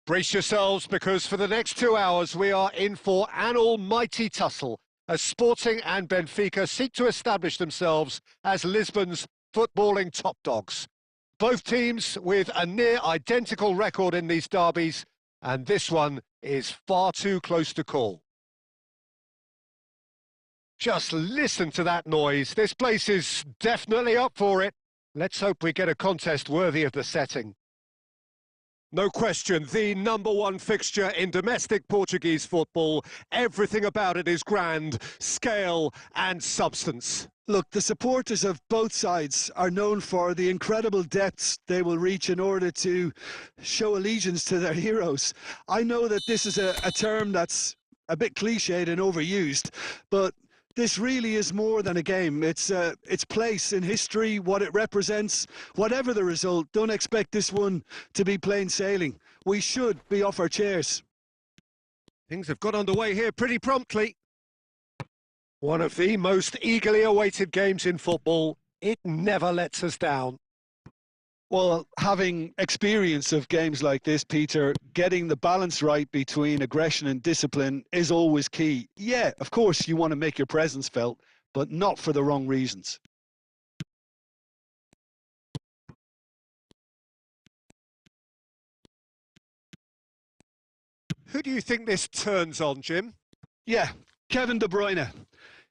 Brace yourselves, because for the next 2 hours we are in for an almighty tussle as Sporting and Benfica seek to establish themselves as Lisbon's footballing top dogs. Both teams with a near identical record in these derbies, and this one is far too close to call. Just listen to that noise. This place is definitely up for it. Let's hope we get a contest worthy of the setting. No question, the #1 fixture in domestic Portuguese football. Everything about it is grand, scale and substance. Look, the supporters of both sides are known for the incredible depths they will reach in order to show allegiance to their heroes. I know that this is a term that's a bit cliched and overused, but this really is more than a game. It's its place in history, what it represents. Whatever the result, don't expect this one to be plain sailing. We should be off our chairs. Things have got underway here pretty promptly. One of the most eagerly awaited games in football. It never lets us down. Well, having experience of games like this, Peter, getting the balance right between aggression and discipline is always key. Yeah, of course, you want to make your presence felt, but not for the wrong reasons. Who do you think this turns on, Jim? Yeah, Kevin De Bruyne.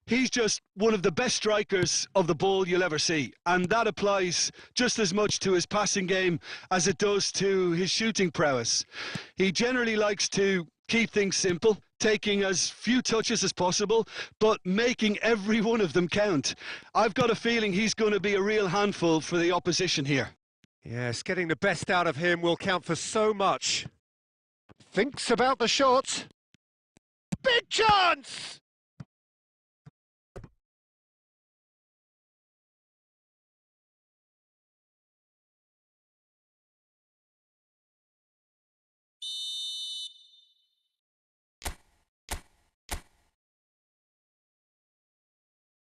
He's just one of the best strikers of the ball you'll ever see. And that applies just as much to his passing game as it does to his shooting prowess. He generally likes to keep things simple, taking as few touches as possible, but making every one of them count. I've got a feeling he's going to be a real handful for the opposition here. Yes, getting the best out of him will count for so much. Thinks about the shot. Big chance!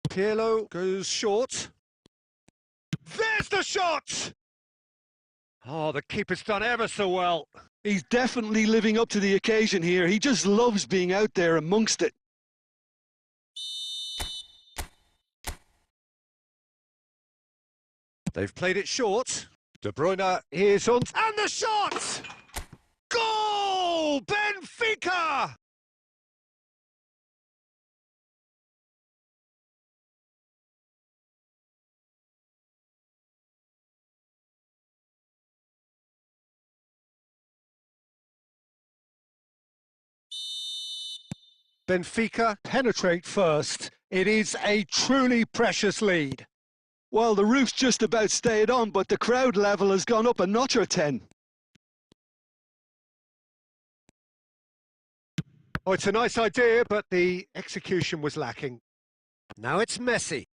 Pirlo goes short. There's the shot! Oh, the keeper's done ever so well. He's definitely living up to the occasion here. He just loves being out there amongst it. They've played it short. De Bruyne is on. And the shot! Goal! Benfica! Benfica penetrate first. It is a truly precious lead. Well, the roof's just about stayed on, but the crowd level has gone up a notch or 10. Oh, it's a nice idea, but the execution was lacking. Now it's Messi.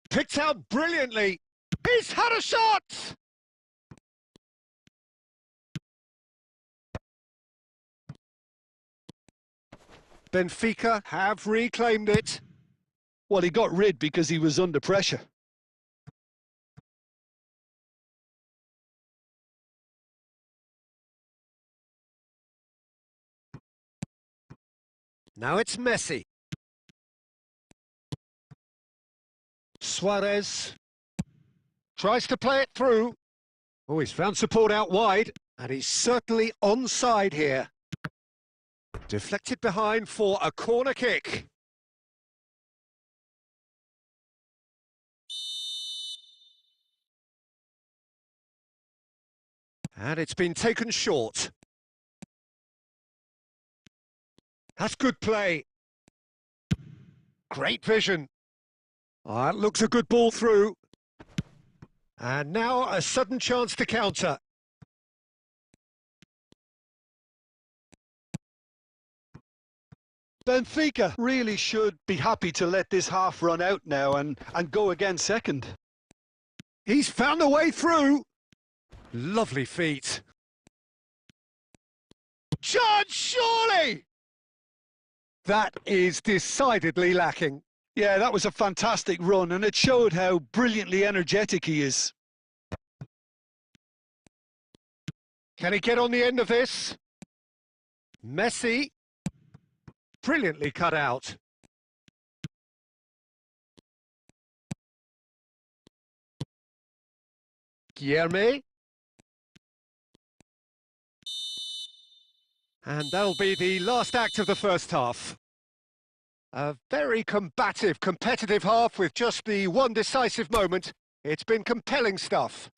Picked out brilliantly. He's had a shot! Benfica have reclaimed it. Well, he got rid because he was under pressure. Now it's Messi. Suarez tries to play it through. Oh, he's found support out wide, and he's certainly onside here. Deflected behind for a corner kick. And it's been taken short. That's good play. Great vision. Oh, that looks a good ball through. And now a sudden chance to counter. Benfica really should be happy to let this half run out now and go again second. He's found a way through. Lovely feet. Chance, surely! That is decidedly lacking. Yeah, that was a fantastic run, and it showed how brilliantly energetic he is. Can he get on the end of this? Messi. Brilliantly cut out. Guilherme. And that'll be the last act of the first half. A very combative, competitive half with just the one decisive moment. It's been compelling stuff.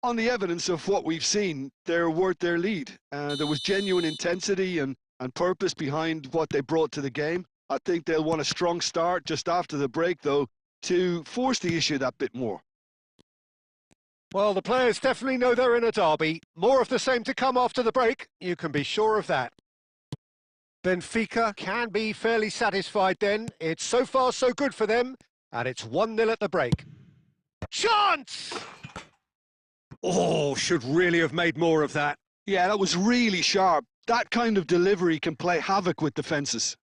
On the evidence of what we've seen, they're worth their lead. There was genuine intensity and purpose behind what they brought to the game. I think they'll want a strong start just after the break, though, to force the issue that bit more. Well, the players definitely know they're in a derby. More of the same to come after the break, you can be sure of that. Benfica can be fairly satisfied then. It's so far so good for them, and it's 1-0 at the break. Chance! Oh, should really have made more of that. Yeah, that was really sharp. That kind of delivery can play havoc with defences.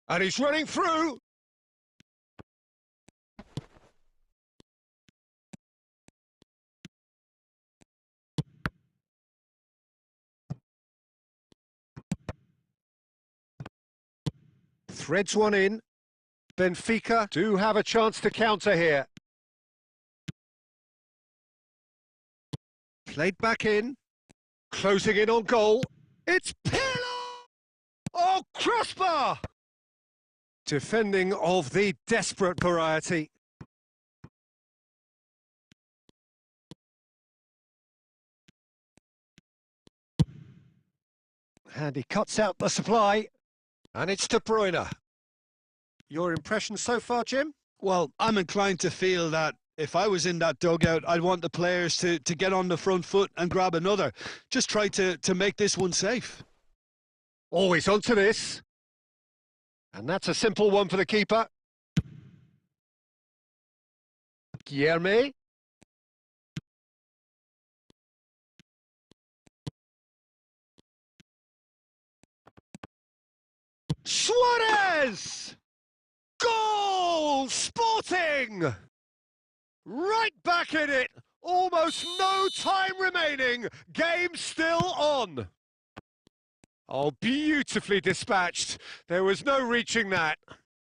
And he's running through. Threads one in. Benfica do have a chance to counter here. Played back in. Closing in on goal. It's Pirlo! Oh, crossbar! Defending of the desperate variety. And he cuts out the supply. And it's De Bruyne. Your impression so far, Jim? Well, I'm inclined to feel that if I was in that dugout, I'd want the players to get on the front foot and grab another. Just try to make this one safe. Always onto this. And that's a simple one for the keeper. Guilherme. Suarez! Goal! Sporting! Right back in it. Almost no time remaining. Game still on. Oh, beautifully dispatched. There was no reaching that.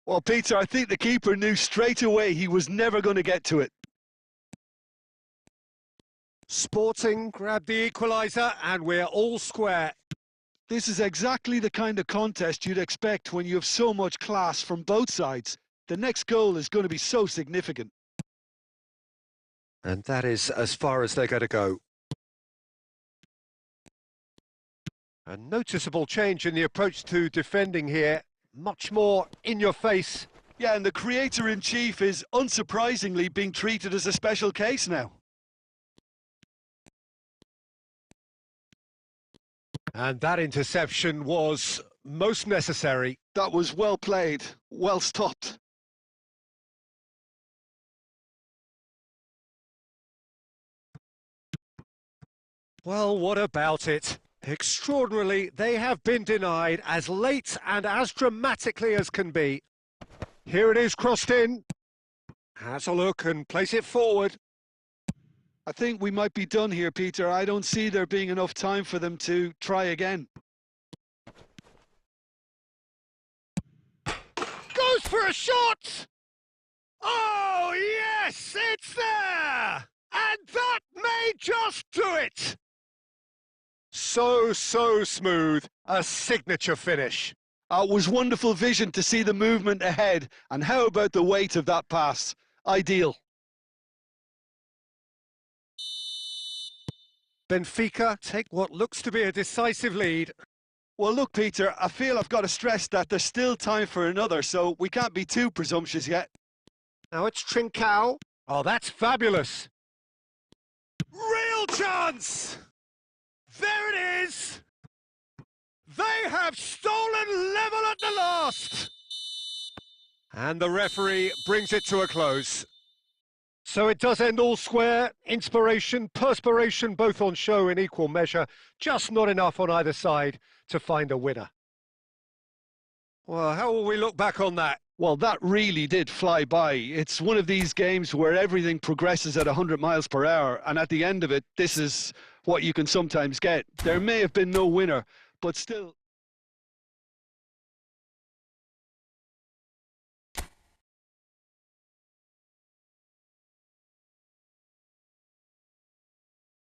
Well, Peter, I think the keeper knew straight away he was never going to get to it. Sporting grabbed the equaliser and we're all square. This is exactly the kind of contest you'd expect when you have so much class from both sides. The next goal is going to be so significant. And that is as far as they're going to go. A noticeable change in the approach to defending here. Much more in your face. Yeah, and the creator-in-chief is unsurprisingly being treated as a special case now. And that interception was most necessary. That was well played, well stopped. Well, what about it? Extraordinarily, they have been denied as late and as dramatically as can be. Here it is, crossed in. Has a look and place it forward. I think we might be done here, Peter. I don't see there being enough time for them to try again. Goes for a shot! Oh, yes, it's there! And that may just do it! So smooth. A signature finish. It was wonderful vision to see the movement ahead. And how about the weight of that pass? Ideal. Benfica take what looks to be a decisive lead. Well, look, Peter, I feel I've got to stress that there's still time for another, so we can't be too presumptuous yet. Now it's Trincao. Oh, that's fabulous. Real chance! There it is! They have stolen level at the last! And the referee brings it to a close. So it does end all square. Inspiration, perspiration, both on show in equal measure. Just not enough on either side to find a winner. Well, how will we look back on that? Well, that really did fly by. It's one of these games where everything progresses at 100 miles per hour, and at the end of it, this is what you can sometimes get. There may have been no winner, but still...